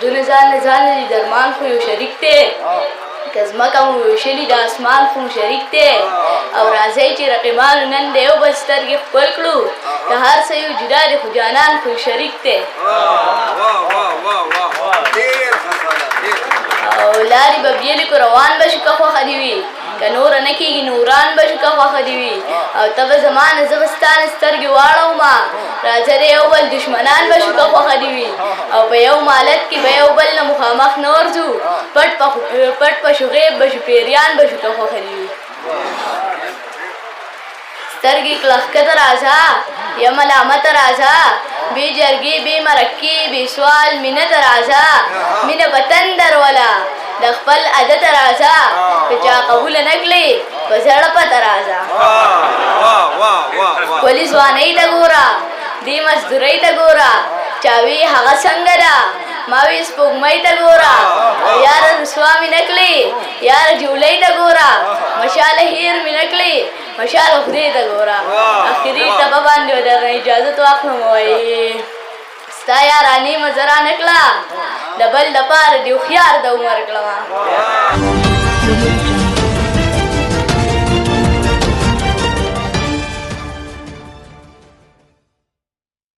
دردونه ځان دي درمان خو یو شریک دی که ځمکه مو ویشلي د اسمان خو مو شریک دی او راځئ چې رقیبانو نن د یو بل سترګې ښکل کړو که هر څه یو جدا دی خو جانان خو یو شریک دی او لارې به بیلې کو روان به شو که خوښه دې وي که نوره نه کېږي نوران به شو که خوښه دې وي او ته به زما نه زه به ستا نه سترګې واړومه راځه د یو بل دشمنان به شو که خوښه دې وي او په یو مالت کې به یو بل نه مخامخ نه ورځو پټ په شو غیب به شو پیریان به شو که خوښه دې وي سترګې کلک کښته راځه یا ملامته راځه بې جرګې بې مرکې بې سوال مینه ته راځه مینه په تندر وله د خپل عادت راځه که چا قبوله نه کړې په زړه پته راځه ښکلې ځوانۍ ته ګوره دې مزدورۍ ته ګوره چا وي هغه څنګه ده ما وی سپوږمۍ ته ګوره او یاره رسوا مې نه کړې یاره جولۍ ته ګوره مشاله هیر مې نه کړې مشاله خدای ته ګوره اخري ټپه باندې به درنه اجازت واخلم وایي ستا یارانې مه زه رانه کړه د بل دپاره دې هوښیار د عمر کړمه